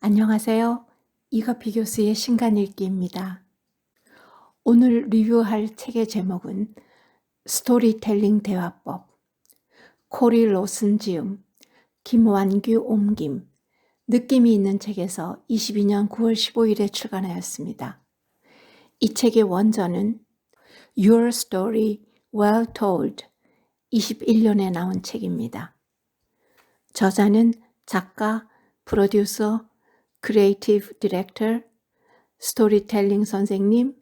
안녕하세요. 이거피 교수의 신간 읽기입니다. 오늘 리뷰할 책의 제목은 스토리텔링 대화법, 코리 로슨 지음, 김완규 옮김, 느낌이 있는 책에서 22년 9월 15일에 출간하였습니다. 이 책의 원전은 Your Story Well Told, 21년에 나온 책입니다. 저자는 작가, 프로듀서, 크리에이티브 디렉터, 스토리텔링 선생님,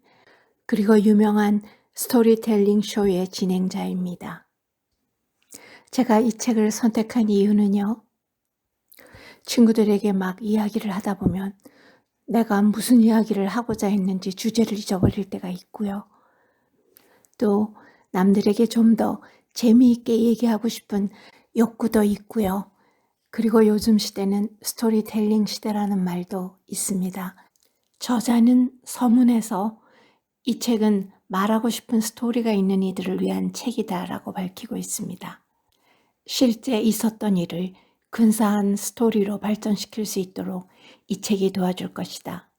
그리고 유명한 스토리텔링 쇼의 진행자입니다. 제가 이 책을 선택한 이유는요, 친구들에게 막 이야기를 하다 보면 내가 무슨 이야기를 하고자 했는지 주제를 잊어버릴 때가 있고요. 또 남들에게 좀 더 재미있게 얘기하고 싶은 욕구도 있고요. 그리고 요즘 시대는 스토리텔링 시대라는 말도 있습니다. 저자는 서문에서 이 책은 말하고 싶은 스토리가 있는 이들을 위한 책이다라고 밝히고 있습니다. 실제 있었던 일을 근사한 스토리로 발전시킬 수 있도록 이 책이 도와줄 것이다.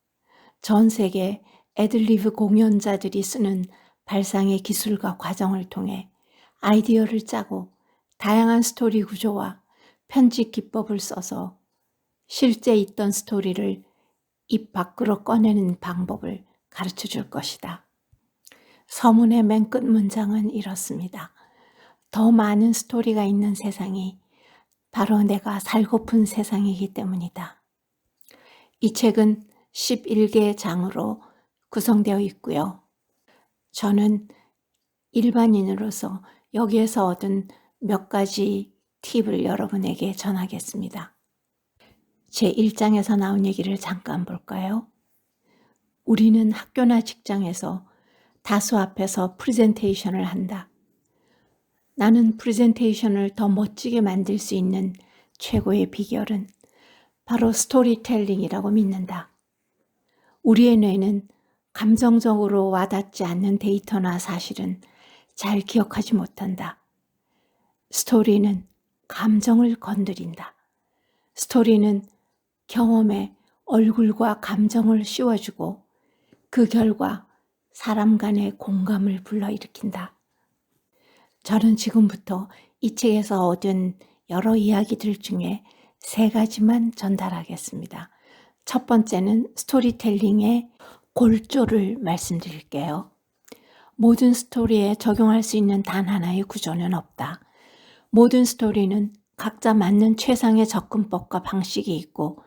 전 세계 애들리브 공연자들이 쓰는 발상의 기술과 과정을 통해 아이디어를 짜고 다양한 스토리 구조와 편집 기법을 써서 실제 있던 스토리를 입 밖으로 꺼내는 방법을 가르쳐 줄 것이다. 서문의 맨 끝 문장은 이렇습니다. 더 많은 스토리가 있는 세상이 바로 내가 살고픈 세상이기 때문이다. 이 책은 11개의 장으로 구성되어 있고요. 저는 일반인으로서 여기에서 얻은 몇 가지 팁을 여러분에게 전하겠습니다. 제 1장에서 나온 얘기를 잠깐 볼까요? 우리는 학교나 직장에서 다수 앞에서 프레젠테이션을 한다. 나는 프레젠테이션을 더 멋지게 만들 수 있는 최고의 비결은 바로 스토리텔링이라고 믿는다. 우리의 뇌는 감정적으로 와닿지 않는 데이터나 사실은 잘 기억하지 못한다. 스토리는 감정을 건드린다. 스토리는 경험에 얼굴과 감정을 씌워주고 그 결과 사람 간의 공감을 불러일으킨다. 저는 지금부터 이 책에서 얻은 여러 이야기들 중에 3가지만 전달하겠습니다. 첫 번째는 스토리텔링의 골조를 말씀드릴게요. 모든 스토리에 적용할 수 있는 단 하나의 구조는 없다. 모든 스토리는 각자 맞는 최상의 접근법과 방식이 있고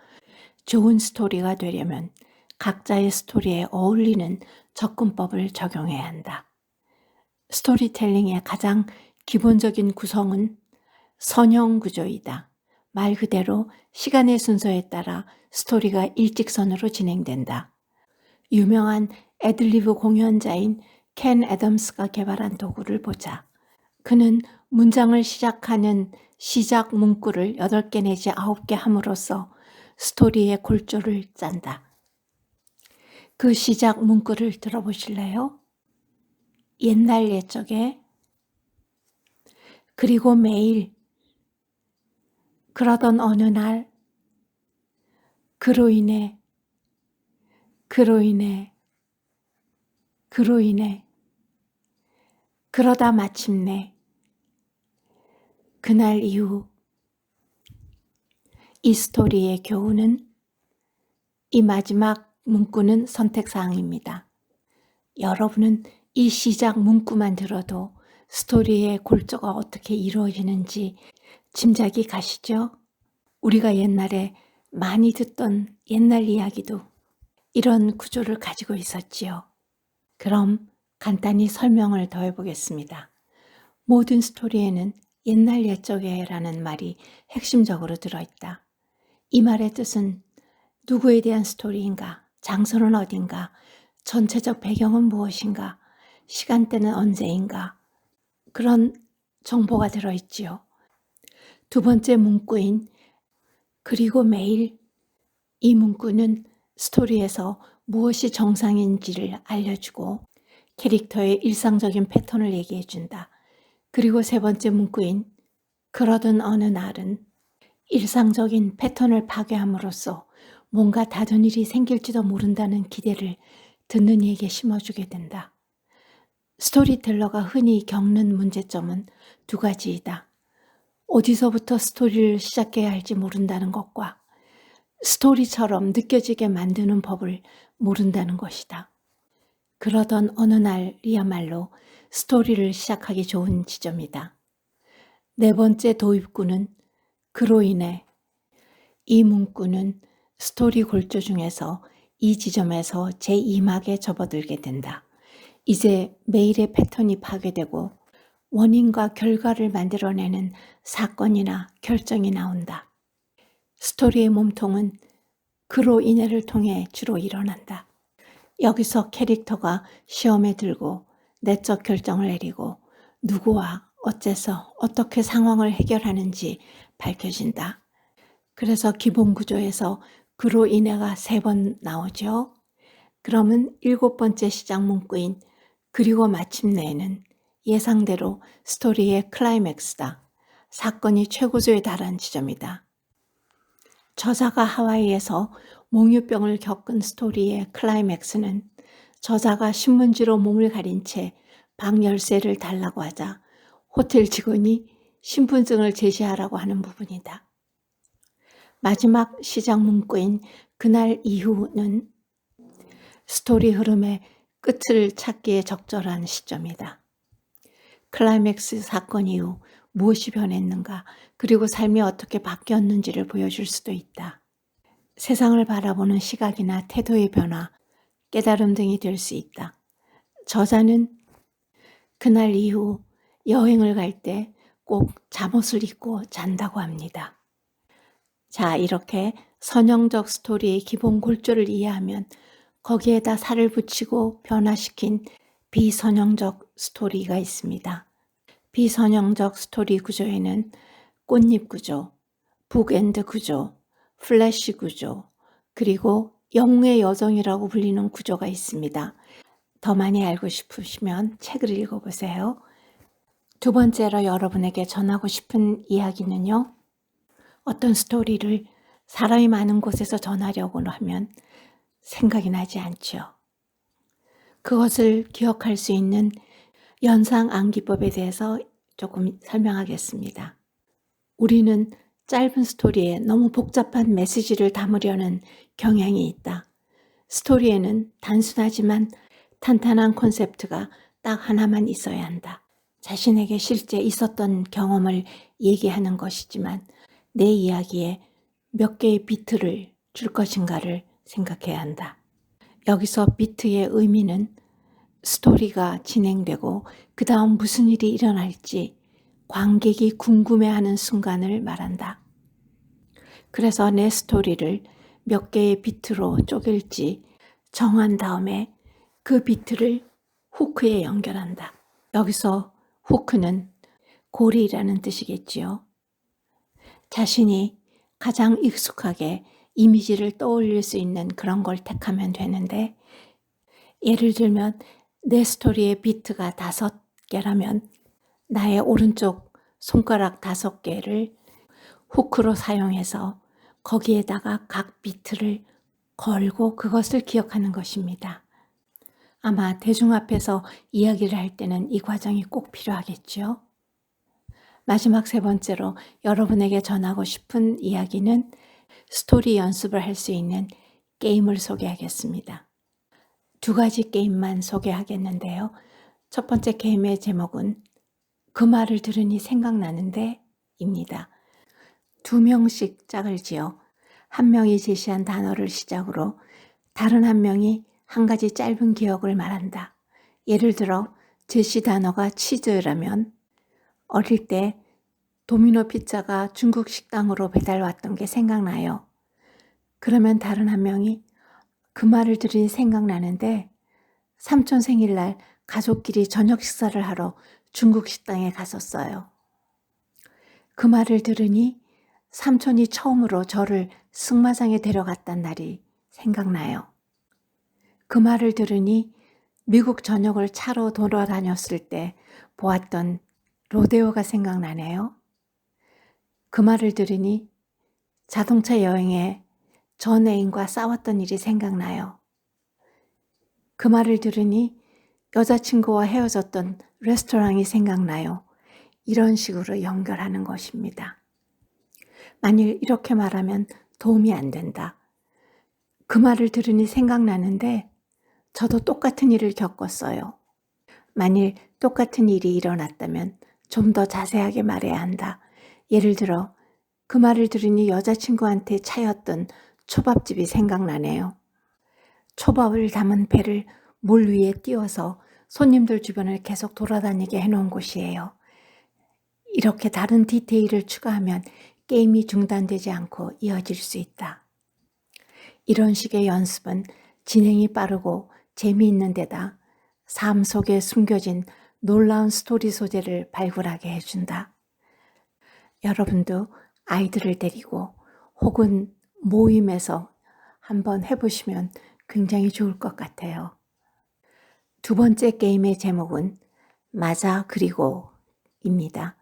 좋은 스토리가 되려면 각자의 스토리에 어울리는 접근법을 적용해야 한다. 스토리텔링의 가장 기본적인 구성은 선형 구조이다. 말 그대로 시간의 순서에 따라 스토리가 일직선으로 진행된다. 유명한 애들리브 공연자인 켄 애덤스가 개발한 도구를 보자. 그는 문장을 시작하는 시작 문구를 8개 내지 9개 함으로써 스토리의 골조를 짠다. 그 시작 문구를 들어보실래요? 옛날 옛적에 그리고 매일 그러던 어느 날 그로 인해 그러다 마침내 그날 이후 이 스토리의 교훈은 이 마지막 문구는 선택사항입니다. 여러분은 이 시작 문구만 들어도 스토리의 골조가 어떻게 이루어지는지 짐작이 가시죠? 우리가 옛날에 많이 듣던 옛날 이야기도 이런 구조를 가지고 있었지요. 그럼 간단히 설명을 더 해보겠습니다. 모든 스토리에는 옛날 옛적에라는 말이 핵심적으로 들어있다. 이 말의 뜻은 누구에 대한 스토리인가, 장소는 어딘가, 전체적 배경은 무엇인가, 시간대는 언제인가, 그런 정보가 들어있지요. 두 번째 문구인 그리고 매일, 이 문구는 스토리에서 무엇이 정상인지를 알려주고 캐릭터의 일상적인 패턴을 얘기해준다. 그리고 세 번째 문구인 그러던 어느 날은 일상적인 패턴을 파괴함으로써 뭔가 다른 일이 생길지도 모른다는 기대를 듣는 이에게 심어주게 된다. 스토리텔러가 흔히 겪는 문제점은 두 가지이다. 어디서부터 스토리를 시작해야 할지 모른다는 것과 스토리처럼 느껴지게 만드는 법을 모른다는 것이다. 그러던 어느 날이야말로 스토리를 시작하기 좋은 지점이다. 네 번째 도입구는 그로 인해 이 문구는 스토리 골조 중에서 이 지점에서 제2막에 접어들게 된다. 이제 메일의 패턴이 파괴되고 원인과 결과를 만들어내는 사건이나 결정이 나온다. 스토리의 몸통은 그로 인해를 통해 주로 일어난다. 여기서 캐릭터가 시험에 들고 내적 결정을 내리고 누구와 어째서 어떻게 상황을 해결하는지 밝혀진다. 그래서 기본 구조에서 그로 인해가 3번 나오죠. 그러면 7번째 시작 문구인 그리고 마침내는 예상대로 스토리의 클라이맥스다. 사건이 최고조에 달한 지점이다. 저자가 하와이에서 몽유병을 겪은 스토리의 클라이맥스는 저자가 신문지로 몸을 가린 채 방 열쇠를 달라고 하자 호텔 직원이 신분증을 제시하라고 하는 부분이다. 마지막 시작 문구인 그날 이후는 스토리 흐름의 끝을 찾기에 적절한 시점이다. 클라이맥스 사건 이후 무엇이 변했는가, 그리고 삶이 어떻게 바뀌었는지를 보여줄 수도 있다. 세상을 바라보는 시각이나 태도의 변화, 깨달음 등이 될 수 있다. 저자는 그날 이후 여행을 갈 때 꼭 잠옷을 입고 잔다고 합니다. 자, 이렇게 선형적 스토리의 기본 골조를 이해하면 거기에다 살을 붙이고 변화시킨 비선형적 스토리가 있습니다. 비선형적 스토리 구조에는 꽃잎 구조, 북엔드 구조, 플래시 구조, 그리고 영웅의 여정이라고 불리는 구조가 있습니다. 더 많이 알고 싶으시면 책을 읽어보세요. 두 번째로 여러분에게 전하고 싶은 이야기는요. 어떤 스토리를 사람이 많은 곳에서 전하려고 하면 생각이 나지 않죠. 그것을 기억할 수 있는 연상 암기법에 대해서 조금 설명하겠습니다. 우리는 짧은 스토리에 너무 복잡한 메시지를 담으려는 경향이 있다. 스토리에는 단순하지만 탄탄한 콘셉트가 딱 하나만 있어야 한다. 자신에게 실제 있었던 경험을 얘기하는 것이지만 내 이야기에 몇 개의 비트를 줄 것인가를 생각해야 한다. 여기서 비트의 의미는 스토리가 진행되고 그 다음 무슨 일이 일어날지 관객이 궁금해하는 순간을 말한다. 그래서 내 스토리를 몇 개의 비트로 쪼갤지 정한 다음에 그 비트를 후크에 연결한다. 여기서 후크는 고리라는 뜻이겠지요. 자신이 가장 익숙하게 이미지를 떠올릴 수 있는 그런 걸 택하면 되는데, 예를 들면 내 스토리의 비트가 5개라면 나의 오른쪽 손가락 5개를 후크로 사용해서 거기에다가 각 비트를 걸고 그것을 기억하는 것입니다. 아마 대중 앞에서 이야기를 할 때는 이 과정이 꼭 필요하겠죠. 마지막 3번째로 여러분에게 전하고 싶은 이야기는 스토리 연습을 할 수 있는 게임을 소개하겠습니다. 2가지 게임만 소개하겠는데요. 첫 번째 게임의 제목은 그 말을 들으니 생각나는데 입니다. 2명씩 짝을 지어 한 명이 제시한 단어를 시작으로 다른 한 명이 한 가지 짧은 기억을 말한다. 예를 들어 제시 단어가 치즈라면 어릴 때 도미노 피자가 중국 식당으로 배달 왔던 게 생각나요. 그러면 다른 한 명이 그 말을 들으니 생각나는데 삼촌 생일날 가족끼리 저녁 식사를 하러 중국 식당에 갔었어요. 그 말을 들으니 삼촌이 처음으로 저를 승마장에 데려갔단 날이 생각나요. 그 말을 들으니 미국 전역을 차로 돌아다녔을 때 보았던 로데오가 생각나네요. 그 말을 들으니 자동차 여행에 전 애인과 싸웠던 일이 생각나요. 그 말을 들으니 여자친구와 헤어졌던 레스토랑이 생각나요. 이런 식으로 연결하는 것입니다. 만일 이렇게 말하면 도움이 안 된다. 그 말을 들으니 생각나는데 저도 똑같은 일을 겪었어요. 만일 똑같은 일이 일어났다면 좀 더 자세하게 말해야 한다. 예를 들어 그 말을 들으니 여자친구한테 차였던 초밥집이 생각나네요. 초밥을 담은 배를 물 위에 띄워서 손님들 주변을 계속 돌아다니게 해놓은 곳이에요. 이렇게 다른 디테일을 추가하면 게임이 중단되지 않고 이어질 수 있다. 이런 식의 연습은 진행이 빠르고 재미있는 데다 삶 속에 숨겨진 놀라운 스토리 소재를 발굴하게 해준다. 여러분도 아이들을 데리고 혹은 모임에서 한번 해보시면 굉장히 좋을 것 같아요. 두 번째 게임의 제목은 맞아 그리고입니다.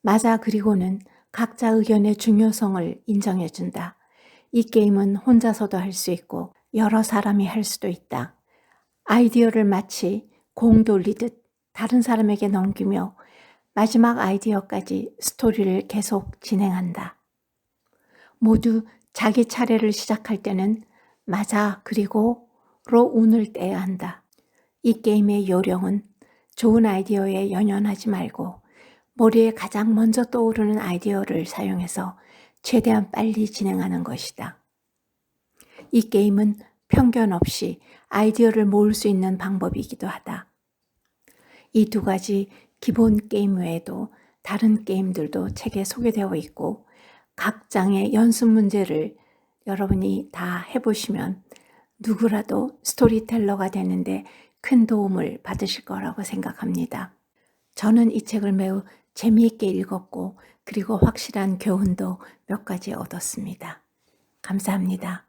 맞아 그리고는 각자 의견의 중요성을 인정해준다. 이 게임은 혼자서도 할 수 있고 여러 사람이 할 수도 있다. 아이디어를 마치 공 돌리듯 다른 사람에게 넘기며 마지막 아이디어까지 스토리를 계속 진행한다. 모두 자기 차례를 시작할 때는 맞아 그리고로 운을 떼야 한다. 이 게임의 요령은 좋은 아이디어에 연연하지 말고 머리에 가장 먼저 떠오르는 아이디어를 사용해서 최대한 빨리 진행하는 것이다. 이 게임은 편견 없이 아이디어를 모을 수 있는 방법이기도 하다. 이 두 가지 기본 게임 외에도 다른 게임들도 책에 소개되어 있고 각 장의 연습 문제를 여러분이 다 해보시면 누구라도 스토리텔러가 되는데 큰 도움을 받으실 거라고 생각합니다. 저는 이 책을 매우 재미있게 읽었고 그리고 확실한 교훈도 몇 가지 얻었습니다. 감사합니다.